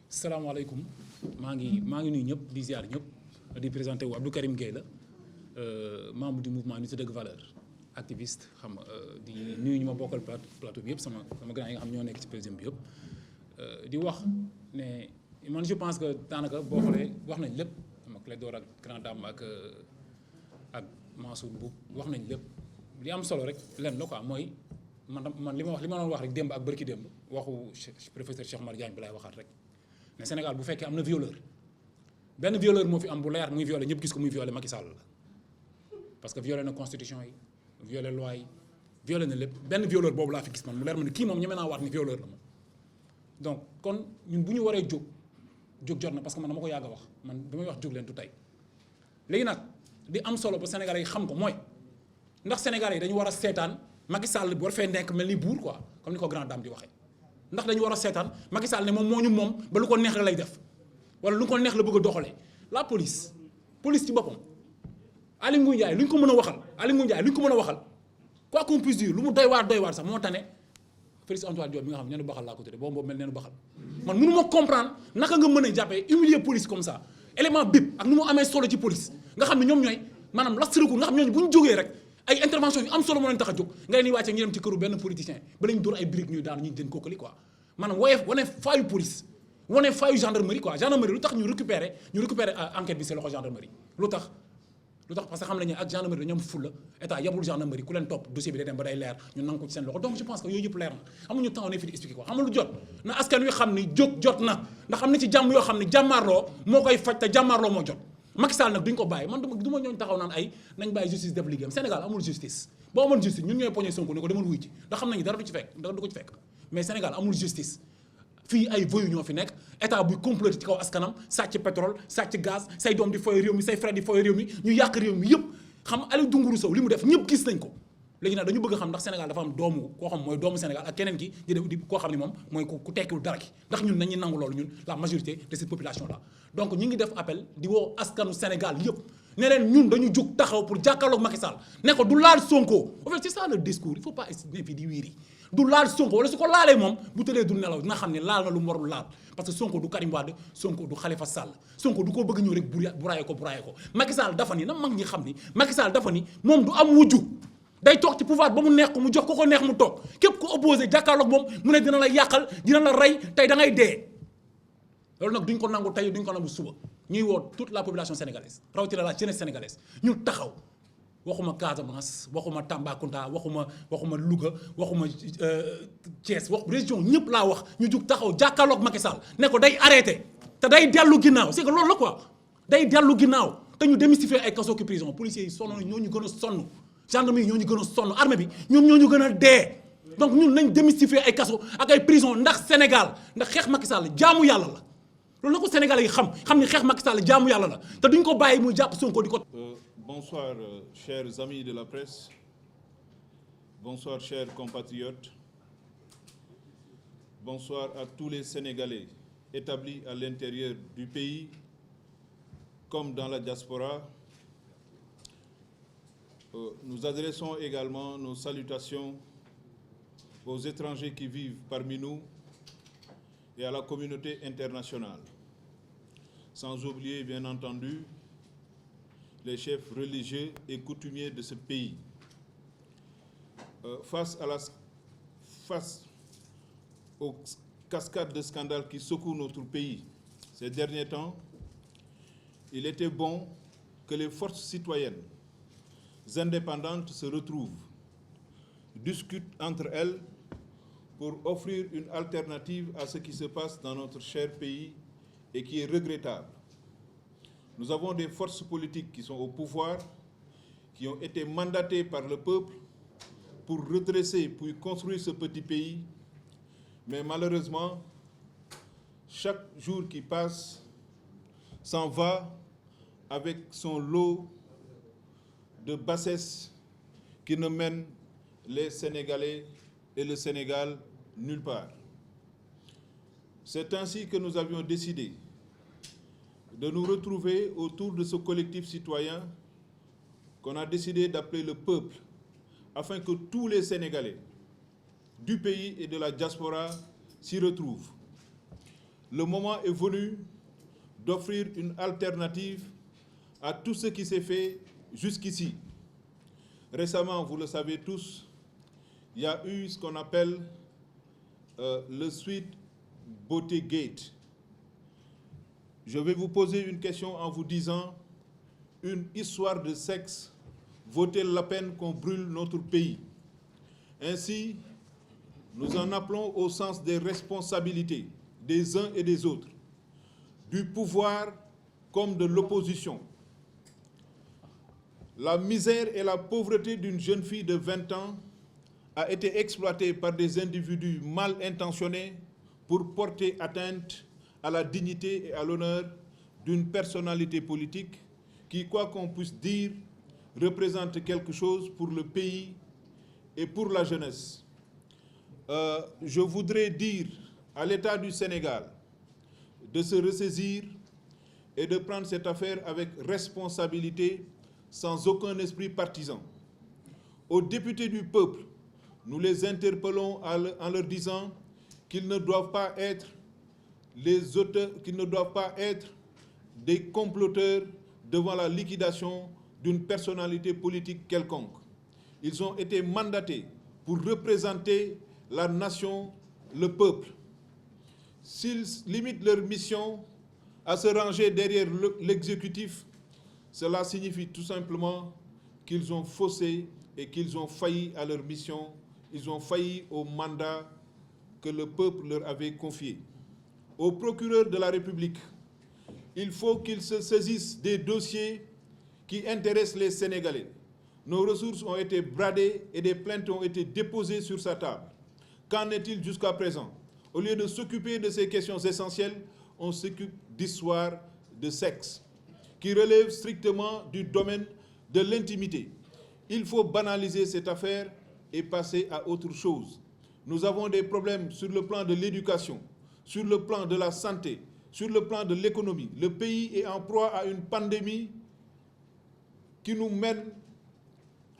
salaamaaleykum maa ngi nuyu ñëpp di ziar ñëpp di présenté wu Abdou Karim Gueye la membre du mouvement Nittu Dëgg Valeurs activiste xam nga di nuyu ñu ma bokkal plateau bi yëpp sama grand yi nga xam ñoo nekk ci président bi yëpp di wax ne man je pense que daanaka boo xoolee wax nañ lépp xam nga Clédor ak Grand Dame ak Mansour Mboup wax nañ lépp li am solo rek lenn la quoi mooy man li ma doon wax rek démb ak bërki démb waxu professeur Cheikh Oumar Diagne bi laay waxaat rek ne Sénégal bu fekkee am na violeur benn violeur moo fi am bu leer muy violé ñëpp gis ko muy violé Macky Sall la parce que violé na constitution yi violé loi yi violé na lépp benn violeur boobu laa fi gis man mu leer ma ne kii moom ñeme naa waat ni violeur la moom. donc kon ñun bu ñu waree jóg jot na parce que man dama ko yàgg a wax man bi may wax jóg leen du tey léegi nag di am solo ba Sénégalais yi xam ko mooy ndax Sénégalais yi dañu war a seetaan Macky Sall war fee nekk mel ni buur quoi comme ni ko Grand Dame di waxee. ndax dañu war a seetaan Macky Sall ne moom moo ñu moom ba lu ko neex la lay def wala lu ko neex la bëgg a doxalee la police ci boppam Aly Ngouille Ndiaye lu ñu ko mën a waxal quoi qu'on puisse dire lu mu doy waar sax moo tane Félix Antoine Diome bi nga xam ne neenu baxal laa ko tuddee boobu mel neenu baxal man mënu ma comprendre naka nga mën a jàppee humilier police comme ça élément bip ak nu mu amee solo ci police nga xam ne ñoom ñooy maanaam lastriku nga xam ñooñu bu ñu jógee rek ay intervention yu am solo moo leen tax a jóg nga leen di wàcce ñu dem ci këru benn politicien ba lañu dóor ay briques ñuy daanu ñu den kookali quoi maanaam wane faayu police wane faayu gendarmerie quoi gendarmerie lu tax ñu récupérer enquête bi c'est loxo gendarmerie lu tax parce que xam nañu ak gendarmerie dañoo am fulla état yabul gendarmerie ku leen topp dossier bi day dem ba day leer ñu nangu ko ci seen loxo donc je pense que yooyu yëpp leer na amuñu temps ne fi di expliquer quoi xam nga lu jot na askan wi xam ni jóg jot na ndax am na ci jàmm yoo xam ne jàmmaarloo moo koy faj te jàmmaarloo moo jot Macky Sall nag duñ ko bàyyi man du ma ñooñu taxaw naan ay nañ bàyyi justice def liggéeyam Sénégal amul justice boo amoon justice ñun ñooy poñe Sonko ne ko demal wuy ci ndax xam nañu dara du ko ci fekk mais Sénégal amul justice fii ay voyous ñoo fi nekk état buy comploter ci kaw askanam sàcc pétrole sàcc gaz say doom di foy réew mi say frère di foy réew mi ñu yàq réew mi yëpp xam Aliou Dunguru Sow li mu def ñëpp gis nañ ko léegi nag dañu bëgg xam ndax Sénégal dafa am doomu koo xam mooy doomu Sénégal ak keneen ki di koo xam ne moom mooy ku tekkiwul dara ki ndax ñun nañuy nangu loolu ñun la majorité de cette population là donc ñu ngi def appel di woo askanu Sénégal yëpp ne leen ñun dañu jug taxaw pour jàkkaarloog Macky Sall ne ko du laal Sonko en fait c'est ça le discours il faut pas estimer fii di wiiri du laal Sonko wala su ko laalee moom bu tëddee du nelaw dina xam ne laal na lu mu warul laal parce que Sonko du Karim Wade Sonko du Khalifa Sall Sonko du ko bëgg ñëw rek buraaye ko Macky Sall dafa ni na mag ñi xam ni Macky Sall dafa ni moom du am wujju day toog ci pouvoir ba mu neex ko mu jox ko neex mu toog képp ko opposé jàkkaarloog moom mu ne dina la yàqal dina la rey tey da ngay dee loolu nag duñ ko nangu tey duñ ko nangu suba ñuy woo toute la population sénégalaise rawatina la jeunesse sénégalaise ñu taxaw waxuma Casamance waxuma Tambacounda waxuma Louga waxuma Thiès région ñëpp laa wax ñu jug taxaw jàkkaarloog Macky Sall ne ko day arrêté te day dellu ginnaaw c'est que loolu la quoi day dellu ginnaaw te ñu démystifier ay kaso ki prison policiers yi sonn ñoo ñu gën a sonn gendarmerie ñoo ñu gën a sonn armée bi ñoom ñoo ñu gën a dee donc ñun nañ démystifier ay kaso ak ay prison ndax Sénégal ndax xeex Macky Sall jaamu yàlla la loolu la ko Sénégalais yi xam ni xeex Macky Sall jaamu yàlla la te duñ ko bàyyi muy jàpp Sonko di ko. Bonsoir chers amis de la presse, bonsoir chers compatriotes, bonsoir à tous les Sénégalais établis à l'intérieur du pays comme dans la diaspora. Nous adressons également nos salutations aux étrangers qui vivent parmi nous et à la communauté internationale. Sans oublier, bien entendu, les chefs religieux et coutumiers de ce pays. Face aux cascades de scandales qui secouent notre pays ces derniers temps, il était bon que les forces citoyennes indépendantes se retrouvent, discutent entre elles pour offrir une alternative à ce qui se passe dans notre cher pays et qui est regrettable. Nous avons des forces politiques qui sont au pouvoir, qui ont été mandatées par le peuple pour redresser, pour construire ce petit pays. Mais malheureusement, chaque jour qui passe s'en va avec son lot de bassesse qui ne mène les Sénégalais et le Sénégal nulle part. C'est ainsi que nous avions décidé de nous retrouver autour de ce collectif citoyen qu'on a décidé d'appeler le peuple, afin que tous les Sénégalais du pays et de la diaspora s'y retrouvent. le moment est venu d'offrir une alternative à tout ce qui s'est fait jusqu'ici. Récemment, vous le savez tous, il y a eu ce qu'on appelle le Sweet Beauté Gate. Je vais vous poser une question en vous disant, une histoire de sexe vaut-elle la peine qu'on brûle notre pays? Ainsi, nous en appelons au sens des responsabilités des uns et des autres, du pouvoir comme de l'opposition. La misère et la pauvreté d'une jeune fille de 20 ans a été exploitée par des individus mal intentionnés pour porter atteinte à la dignité et à l'honneur d'une personnalité politique qui, quoi qu'on puisse dire, représente quelque chose pour le pays et pour la jeunesse. Je voudrais dire à l'État du Sénégal de se ressaisir et de prendre cette affaire avec responsabilité, sans aucun esprit partisan. Aux députés du peuple, nous les interpellons en leur disant qu'ils ne doivent pas être les auteurs, qu'ils ne doivent pas être des comploteurs devant la liquidation d'une personnalité politique quelconque. Ils ont été mandatés pour représenter la nation, le peuple. S'ils limitent leur mission à se ranger derrière l'exécutif, cela signifie tout simplement qu'ils ont faussé et qu'ils ont failli à leur mission, ils ont failli au mandat que le peuple leur avait confié. Au procureur de la République, il faut qu'il se saisisse des dossiers qui intéressent les Sénégalais. Nos ressources ont été bradées et des plaintes ont été déposées sur sa table. Qu'en est-il jusqu'à présent? Au lieu de s'occuper de ces questions essentielles, on s'occupe d'histoires de sexe qui relèvent strictement du domaine de l'intimité. Il faut banaliser cette affaire et passer à autre chose. Nous avons des problèmes sur le plan de l'éducation, sur le plan de la santé, sur le plan de l'économie. Le pays est en proie à une pandémie qui nous mène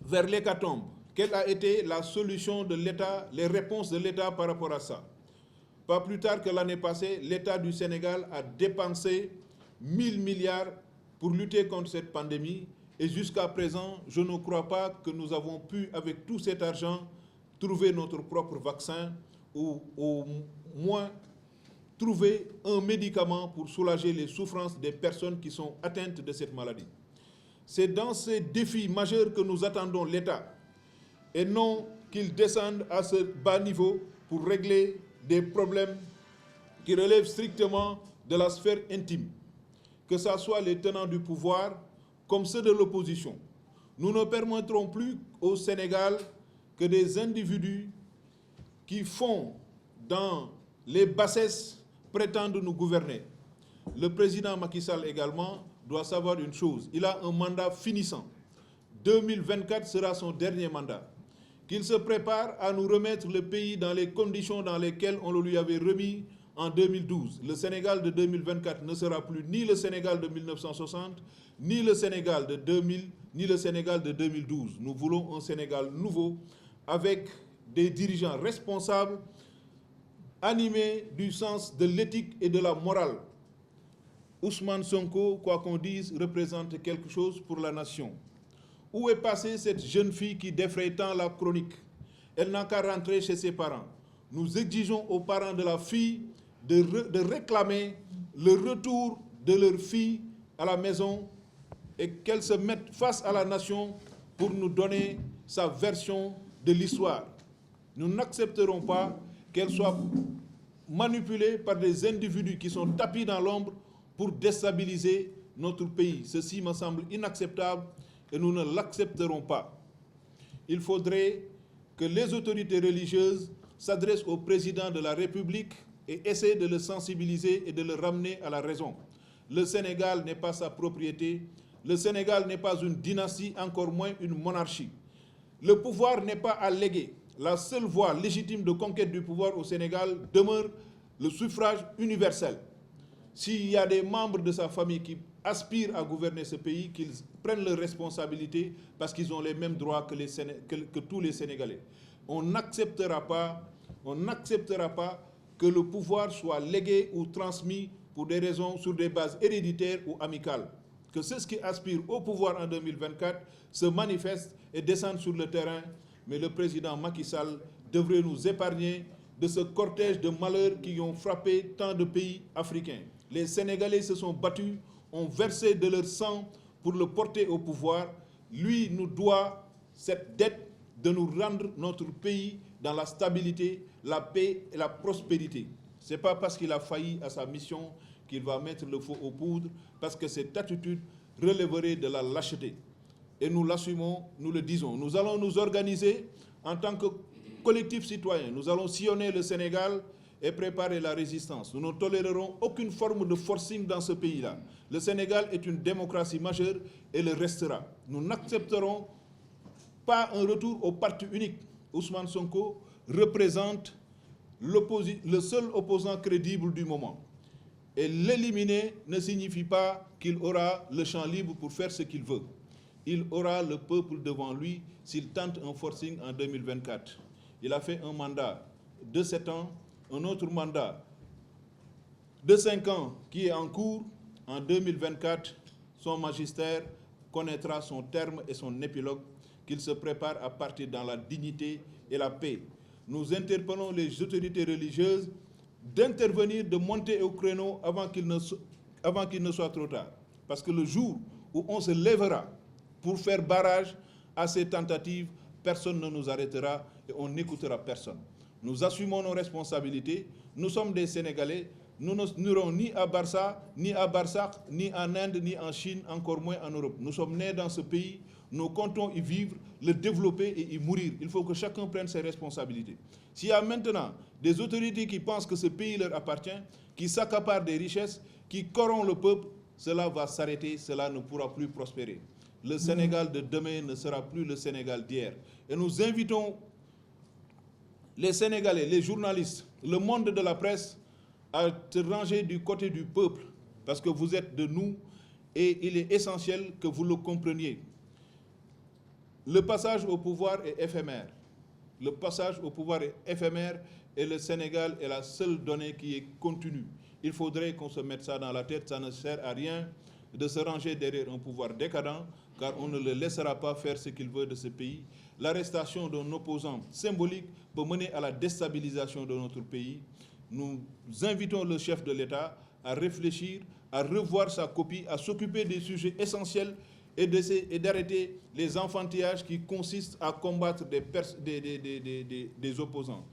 vers l'hécatombe. Quelle a été la solution de l'État, les réponses de l'État par rapport à ça? Pas plus tard que l'année passée, l'État du Sénégal a dépensé 1000 milliards pour lutter contre cette pandémie. Et jusqu'à présent, je ne crois pas que nous avons pu, avec tout cet argent, trouver notre propre vaccin ou au moins trouver un médicament pour soulager les souffrances des personnes qui sont atteintes de cette maladie. C'est dans ces défis majeurs que nous attendons l'État et non qu'il descende à ce bas niveau pour régler des problèmes qui relèvent strictement de la sphère intime, que ce soit les tenants du pouvoir comme ceux de l'opposition. Nous ne permettrons plus au Sénégal que des individus qui font dans les bassesses prétendent nous gouverner. Le président Macky Sall également doit savoir une chose, il a un mandat finissant. 2024 sera son dernier mandat. Qu'il se prépare à nous remettre le pays dans les conditions dans lesquelles on le lui avait remis en 2012. Le Sénégal de 2024 ne sera plus ni le Sénégal de 1960, ni le Sénégal de 2000, ni le Sénégal de 2012. Nous voulons un Sénégal nouveau avec des dirigeants responsables, animés du sens de l'éthique et de la morale. Ousmane Sonko, quoi qu'on dise, représente quelque chose pour la nation. Où est passée cette jeune fille qui défraye tant la chronique? Elle n'a qu'à rentrer chez ses parents. Nous exigeons aux parents de la fille de réclamer le retour de leur fille à la maison et qu'elle se mette face à la nation pour nous donner sa version de l'histoire. Nous n'accepterons pas qu'elle soit manipulée par des individus qui sont tapis dans l'ombre pour déstabiliser notre pays. Ceci me semble inacceptable et nous ne l'accepterons pas. Il faudrait que les autorités religieuses s'adressent au président de la République et essaient de le sensibiliser et de le ramener à la raison. Le Sénégal n'est pas sa propriété, le Sénégal n'est pas une dynastie, encore moins une monarchie. Le pouvoir n'est pas à léguer. La seule voie légitime de conquête du pouvoir au Sénégal demeure le suffrage universel. S'il y a des membres de sa famille qui aspirent à gouverner ce pays, qu'ils prennent leurs responsabilités parce qu'ils ont les mêmes droits que tous les Sénégalais. On n'acceptera pas que le pouvoir soit légué ou transmis pour des raisons sur des bases héréditaires ou amicales. Que ceux qui aspirent au pouvoir en 2024 se manifestent et descendent sur le terrain, mais le président Macky Sall devrait nous épargner de ce cortège de malheurs qui ont frappé tant de pays africains. Les Sénégalais se sont battus, ont versé de leur sang pour le porter au pouvoir. Lui nous doit cette dette de nous rendre notre pays dans la stabilité, la paix et la prospérité. Ce n'est pas parce qu'il a failli à sa mission qu'il va mettre le feu aux poudres, parce que cette attitude relèverait de la lâcheté. Et nous l'assumons, nous le disons. Nous allons nous organiser en tant que collectif citoyen. Nous allons sillonner le Sénégal et préparer la résistance. Nous ne tolérerons aucune forme de forcing dans ce pays-là. Le Sénégal est une démocratie majeure et le restera. Nous n'accepterons pas un retour au parti unique. Ousmane Sonko représente le seul opposant crédible du moment. Et l'éliminer ne signifie pas qu'il aura le champ libre pour faire ce qu'il veut. Il aura le peuple devant lui s'il tente un forcing en 2024. Il a fait un mandat de 7 ans, un autre mandat de 5 ans qui est en cours. En 2024, son magistère connaîtra son terme et son épilogue, qu'il se prépare à partir dans la dignité et la paix. Nous interpellons les autorités religieuses d'intervenir, de monter au créneau avant qu'il ne soit trop tard. Parce que le jour où on se lèvera pour faire barrage à ces tentatives, personne ne nous arrêtera et on n'écoutera personne. Nous assumons nos responsabilités. Nous sommes des Sénégalais. Nous n'irons ni à Barça, ni à Barsac, ni en Inde, ni en Chine, encore moins en Europe. Nous sommes nés dans ce pays. Nous comptons y vivre, le développer et y mourir. Il faut que chacun prenne ses responsabilités. S'il y a maintenant des autorités qui pensent que ce pays leur appartient, qui s'accaparent des richesses, qui corrompent le peuple, cela va s'arrêter, cela ne pourra plus prospérer. Le Sénégal de demain ne sera plus le Sénégal d'hier. Et nous invitons les Sénégalais, les journalistes, le monde de la presse à se ranger du côté du peuple, parce que vous êtes de nous et il est essentiel que vous le compreniez. Le passage au pouvoir est éphémère. Le passage au pouvoir est éphémère et le Sénégal est la seule donnée qui est continue. Il faudrait qu'on se mette ça dans la tête, ça ne sert à rien de se ranger derrière un pouvoir décadent, car on ne le laissera pas faire ce qu'il veut de ce pays. L'arrestation d'un opposant symbolique peut mener à la déstabilisation de notre pays. Nous invitons le chef de l'État à réfléchir, à revoir sa copie, à s'occuper des sujets essentiels et d'arrêter les enfantillages qui consistent à combattre des opposants.